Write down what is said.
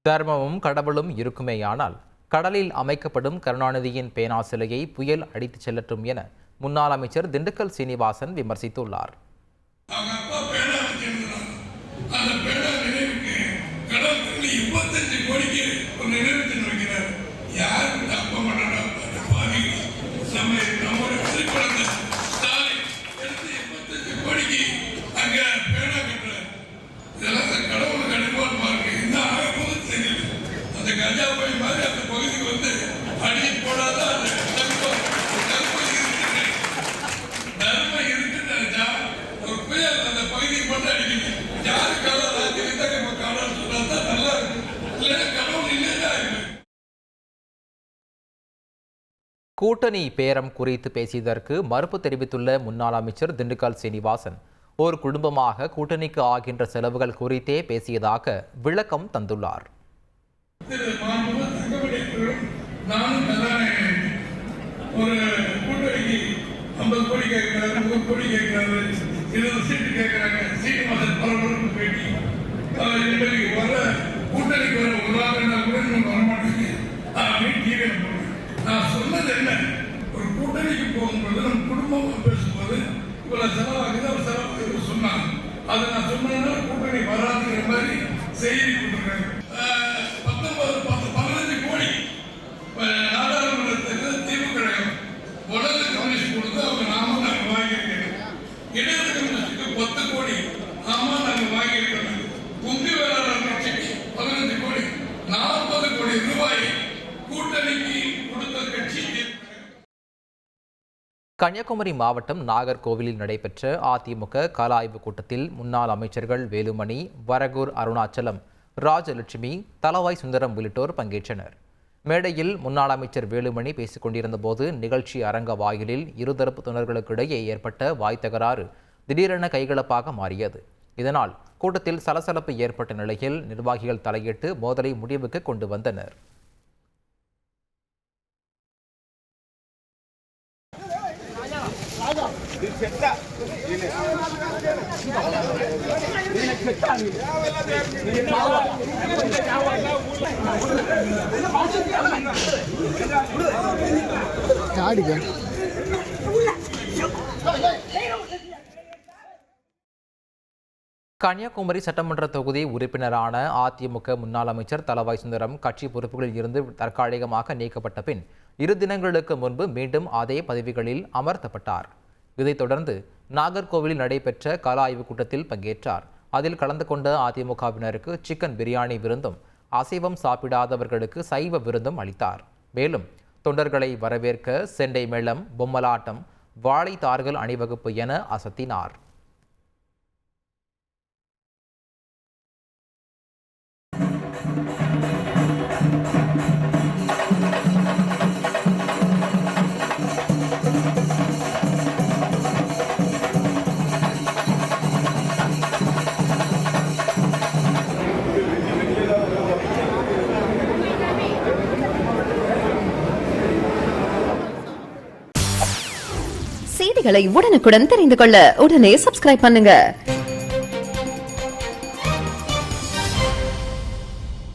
தர்மமும் கடவுளும் இருக்குமேயானால் கடலில் அமைக்கப்படும் கருணாநிதியின் பேனா சிலையை புயல் அடித்துச் செல்லட்டும் என முன்னாள் அமைச்சர் திண்டுக்கல் சீனிவாசன் விமர்சித்துள்ளார். கூட்டணி பேரம் குறித்து பேசியதற்கு மறுப்பு தெரிவித்துள்ள முன்னாள் அமைச்சர் திண்டுக்கல் சீனிவாசன் ஒரு குடும்பமாக கூட்டணிக்கு ஆகின்ற செலவுகள் குறித்தே பேசியதாக விளக்கம் தந்துள்ளார். நான் சொன்னது என்ன, ஒரு கூட்டணிக்கு போகும்போது நம்ம குடும்பம் பேசும்போது இவ்வளவு செலவாகுது அவர் செலவாகுது சொன்னாங்க. அதை நான் சொன்னா கூட்டணி வராதுங்கிற மாதிரி செய்தி கொடுத்துருக்காங்க. 15 கோடி நாடாளுமன்றத்துக்கு திமுக உடல் கம்யூனிஸ்ட் கொடுத்து அவங்க நாம நாங்கள் வாங்கியிருக்கோம். இடது கம்யூனிஸ்டுக்கு 10 கோடி நாம நாங்கள் வாங்கியிருக்கோம். கும்பி வேளாளர் கட்சிக்கு 15 கோடி 40 கோடி ரூபாய் கூட்டணிக்கு கன்னியாகுமரி மாவட்டம் நாகர்கோவிலில் நடைபெற்ற அதிமுக கள ஆய்வுக் கூட்டத்தில் முன்னாள் அமைச்சர்கள் வேலுமணி, வரகூர் அருணாச்சலம், ராஜலட்சுமி, தளவாய் சுந்தரம் உள்ளிட்டோர் பங்கேற்றனர். மேடையில் முன்னாள் அமைச்சர் வேலுமணி பேசிக் கொண்டிருந்த போது நிகழ்ச்சி அரங்க வாயிலில் இருதரப்பு தொண்டர்களுக்கிடையே ஏற்பட்ட வாய் தகராறு திடீரென கைகலப்பாக மாறியது. இதனால் கூட்டத்தில் சலசலப்பு ஏற்பட்ட நிலையில் நிர்வாகிகள் தலையிட்டு மோதலை முடிவுக்கு கொண்டு வந்தனர். கன்னியாகுமரி சட்டமன்ற தொகுதி உறுப்பினரான அதிமுக முன்னாள் அமைச்சர் தளவாய் சுந்தரம் கட்சி பொறுப்புகளில் இருந்து தற்காலிகமாக நீக்கப்பட்ட பின் 2 தினங்களுக்கு முன்பு மீண்டும் அதே பதவிகளில் அமர்த்தப்பட்டார். இதைத் தொடர்ந்து நாகர்கோவிலில் நடைபெற்ற கள ஆய்வுக் கூட்டத்தில் பங்கேற்றார். அதில் கலந்து கொண்ட அதிமுகவினருக்கு சிக்கன் பிரியாணி விருந்தும், அசைவம் சாப்பிடாதவர்களுக்கு சைவ விருந்தும் அளித்தார். மேலும் தொண்டர்களை வரவேற்க செண்டை மேளம், பொம்மலாட்டம், வாழைத்தார்கள் அணிவகுப்பு என அசத்தினார். செய்திகளை உடனுக்குடன் தெரிந்து கொள்ள உடனே சப்ஸ்கிரைப் பண்ணுங்க.